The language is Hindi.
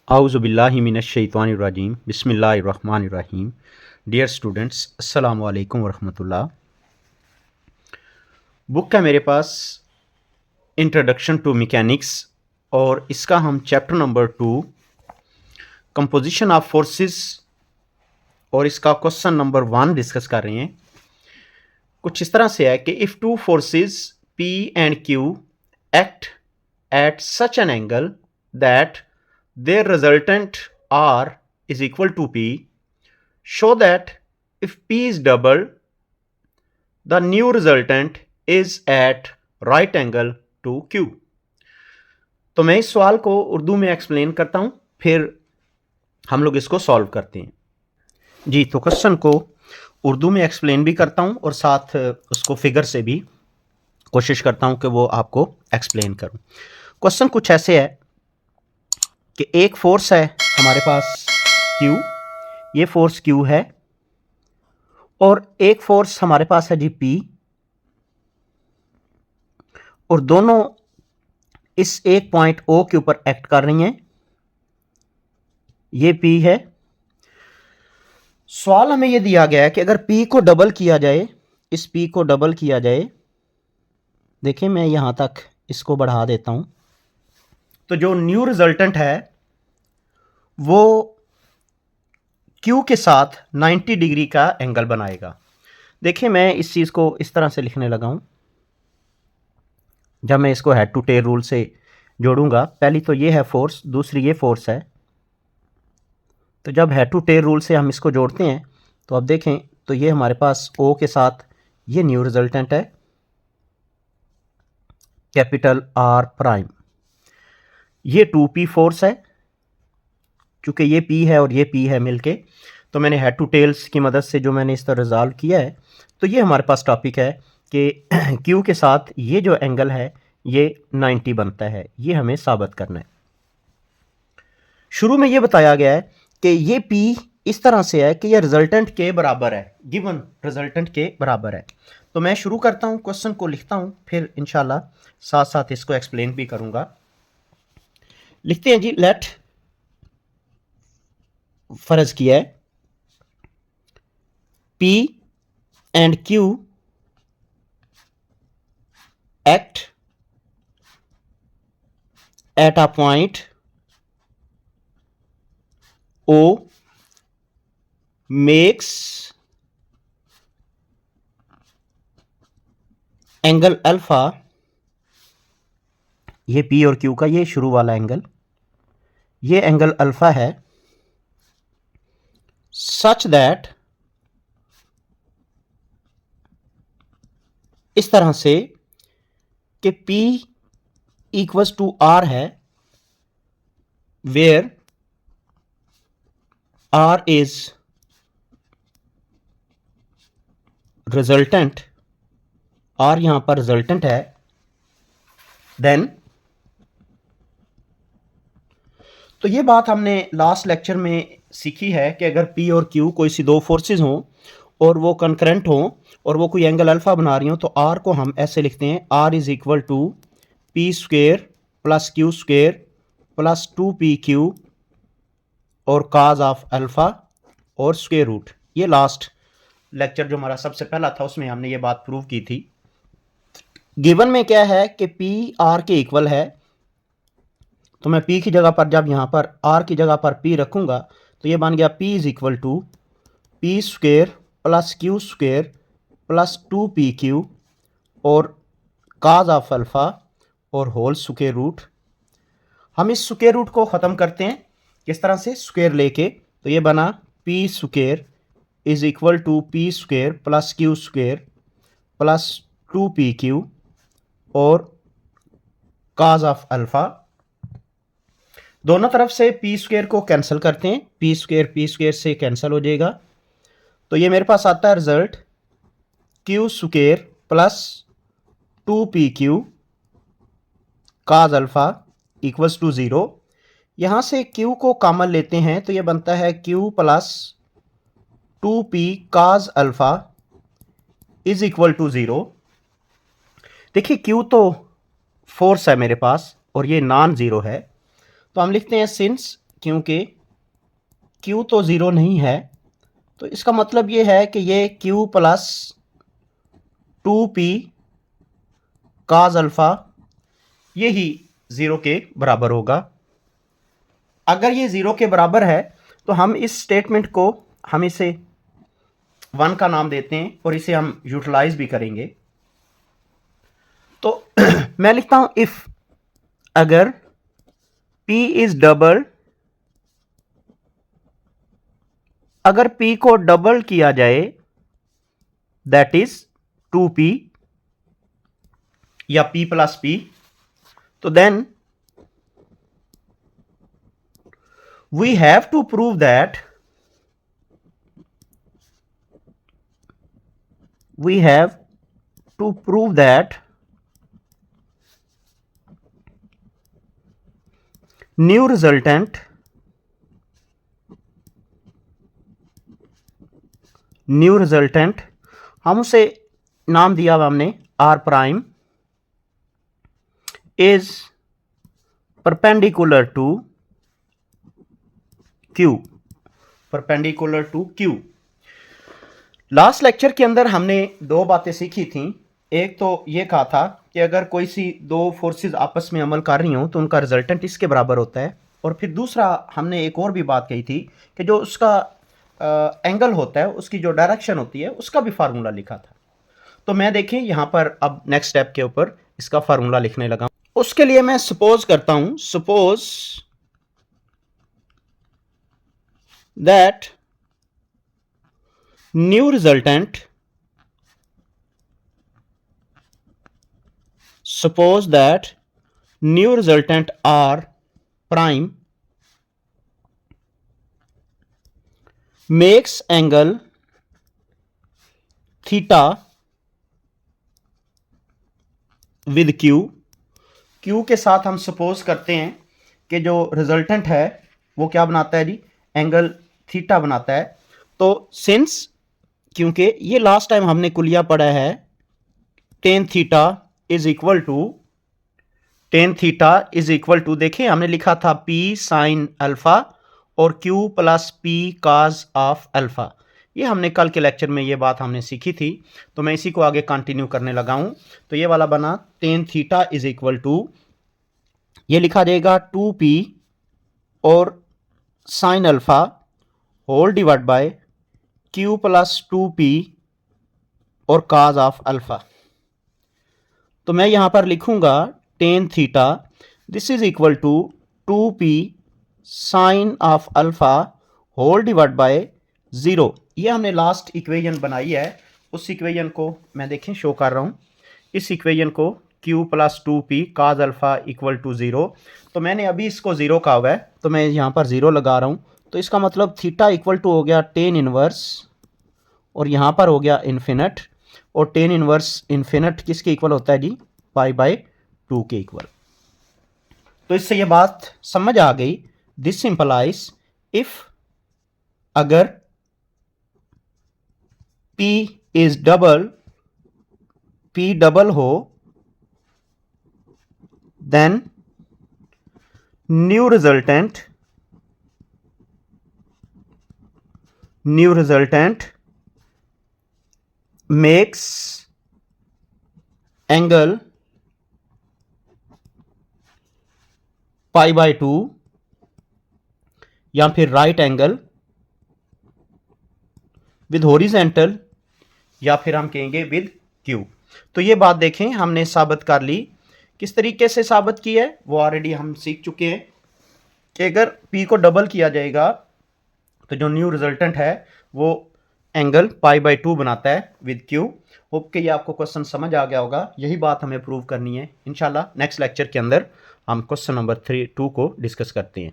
आउज़ुबिल्लाहि मिनश्शैतानिर्रजीम बिस्मिल्लाहिर्रहमानिर्रहीम। डियर स्टूडेंट्स, अस्सलामु अलैकुम वरहमतुल्लाह। बुक है मेरे पास इंट्रोडक्शन टू मैकेनिक्स और इसका हम chapter number 2 composition of forces और इसका क्वेश्चन नंबर 1 डिस्कस कर रहे हैं। कुछ इस तरह से है कि if two forces P and Q act at such an angle that their resultant R is equal to P, show that if P is doubled, the new resultant is at right angle to Q। तो मैं इस सवाल को उर्दू में एक्सप्लेन करता हूं, फिर हम लोग इसको सॉल्व करते हैं। जी, तो क्वेश्चन को उर्दू में एक्सप्लेन भी करता हूं और साथ उसको फिगर से भी कोशिश करता हूं कि वो आपको एक्सप्लेन करूं। क्वेश्चन कुछ ऐसे है कि एक फोर्स है हमारे पास Q, ये फोर्स Q है, और एक फोर्स हमारे पास है जी P, और दोनों इस एक पॉइंट O के ऊपर एक्ट कर रही हैं। ये P है। सवाल हमें ये दिया गया है कि अगर P को डबल किया जाए, इस P को डबल किया जाए, देखिए मैं यहां तक इसको बढ़ा देता हूं, तो जो न्यू रिजल्टेंट है वो Q के साथ 90 डिग्री का एंगल बनाएगा। देखिए मैं इस चीज़ को इस तरह से लिखने लगा हूं। जब मैं इसको हेड टू टेल रूल से जोड़ूंगा, पहली तो ये है फोर्स, दूसरी ये फोर्स है, तो जब हेड टू टेल रूल से हम इसको जोड़ते हैं तो अब देखें तो ये हमारे पास O के साथ ये न्यू रिजल्टेंट है कैपिटल R प्राइम। ये 2P फोर्स है, चूँकि ये P है और ये P है मिलके, तो मैंने हेड टू टेल्स की मदद से जो मैंने इस तरह रिजॉल्व किया है, तो ये हमारे पास टॉपिक है कि Q के साथ ये जो एंगल है ये 90 बनता है। ये हमें साबित करना है। शुरू में ये बताया गया है कि ये P इस तरह से है कि ये रिजल्टेंट के बराबर है, गिवन रिजल्टेंट के बराबर है। तो मैं शुरू करता हूँ, क्वेश्चन को लिखता हूँ, फिर इंशाल्लाह साथ साथ इसको एक्सप्लेन भी करूँगा। लिखते हैं जी, लेट, फर्ज किया है P and Q act at a point O makes angle alpha, ये P और Q का ये शुरू वाला एंगल, ये एंगल अल्फा है, सच दैट, इस तरह से कि P इक्वल्स टू R है, where R is resultant, R यहां पर रिजल्टेंट है, देन, तो ये बात हमने लास्ट लेक्चर में सीखी है कि अगर P और Q कोई सी दो फोर्सेस हों और वो कंकरेंट हों और वो कोई एंगल अल्फा बना रही हो, तो R को हम ऐसे लिखते हैं, R is equal to P square plus Q square plus 2PQ और काज ऑफ अल्फा और स्क्वेयर रूट। ये लास्ट लेक्चर जो हमारा सबसे पहला था उसमें हमने ये बात प्रूव की थी। गिवन में क्या है कि P R के इक्वल है, तो मैं P की जगह पर, जब यहाँ पर R की जगह पर P रखूँगा, तो ये बन गया P is equal to P square plus Q square plus 2PQ और काज ऑफ अल्फा और होल स्क्वेयर रूट। हम इस स्क्वेयर रूट को ख़त्म करते हैं किस तरह से, स्क्वेयर लेके, तो ये बना P square is equal to P square plus Q square plus 2PQ और काज ऑफ अल्फा। दोनों तरफ से P स्क्वेयर को कैंसिल करते हैं, P स्क्वेयर से कैंसिल हो जाएगा, तो ये मेरे पास आता है result Q square plus 2PQ cos alpha equals to 0। यहां से Q को कॉमन लेते हैं तो ये बनता है Q plus 2P cos alpha is equal to 0। देखिए Q तो फोर्स है मेरे पास और ये नॉन ज़ीरो है, तो हम लिखते हैं सिंस क्योंकि Q तो ज़ीरो नहीं है, तो इसका मतलब ये है कि ये Q प्लस 2P काज अल्फ़ा यही ज़ीरो के बराबर होगा। अगर ये ज़ीरो के बराबर है तो हम इस स्टेटमेंट को हम इसे 1 का नाम देते हैं और इसे हम यूटिलाइज भी करेंगे। तो मैं लिखता हूं इफ अगर P इज डबल, अगर P को डबल किया जाए दैट इज 2P या P प्लस P, तो then we have to prove that new resultant हम उसे नाम दिया हुआ हमने R prime is perpendicular to Q, perpendicular to Q। Last lecture के अंदर हमने दो बातें सीखी थी। एक तो ये कहा था कि अगर कोई सी दो फोर्सेस आपस में अमल कर रही हों तो उनका रिजल्टेंट इसके बराबर होता है। और फिर दूसरा हमने एक और भी बात कही थी कि जो उसका एंगल होता है, उसकी जो डायरेक्शन होती है, उसका भी फार्मूला लिखा था। तो मैं देखें यहाँ पर अब नेक्स्ट स्टेप के ऊपर इसका फार्मूला लिखने लगा। उसके लिए मैं सपोज करता हूं, suppose that new resultant, suppose that new resultant R prime makes angle theta with Q। Q के साथ हम सपोज करते हैं कि जो रिजल्टेंट है वो क्या बनाता है जी, एंगल थीटा बनाता है। तो सिंस, क्योंकि ये लास्ट टाइम हमने कुलिया पढ़ा है, tan theta is equal to देखिए हमने लिखा था P साइन अल्फा और Q plus P cos of alpha. ये हमने कल के लेक्चर में ये बात हमने सीखी थी, तो मैं इसी को आगे कंटिन्यू करने लगा हूं। तो ये वाला बना tan theta is equal to, ये लिखा जाएगा 2P और sine alpha whole divide by Q plus 2P और काज ऑफ अल्फा। तो मैं यहां पर लिखूंगा tan theta this is equal to 2P sine of alpha whole divide by 0। ये हमने लास्ट इक्वेशन बनाई है, उस इक्वेशन को मैं देखें शो कर रहा हूं। इस इक्वेशन को Q plus 2P cos alpha equal to 0, तो मैंने अभी इसको 0 कहा हुआ है, तो मैं यहां पर 0 लगा रहा हूं। तो इसका मतलब थीटा इक्वल टू हो गया टेन इनवर्स और यहां पर हो गया इन्फिनिट, और टेन इनवर्स इन्फिनिट किसके इक्वल होता है जी, पाई बाय 2 के इक्वल। तो इससे ये बात समझ आ गई। दिस सिंपलाइज इफ अगर P is double, P double हो, then new resultant makes angle pi by 2 या फिर राइट एंगल विद हॉरिजॉन्टल, या फिर हम कहेंगे विद Q। तो ये बात देखें हमने साबित कर ली। किस तरीके से साबित की है वो ऑलरेडी हम सीख चुके हैं कि अगर P को डबल किया जाएगा तो जो न्यू रिजल्टेंट है वो एंगल पाई बाय 2 बनाता है विद Q। होप के ये आपको क्वेश्चन समझ आ गया होगा। यही बात हमें प्रूव करनी है। इंशाल्लाह नेक्स्ट लेक्चर के अंदर हम क्वेश्चन नंबर 2 को डिस्कस करते हैं।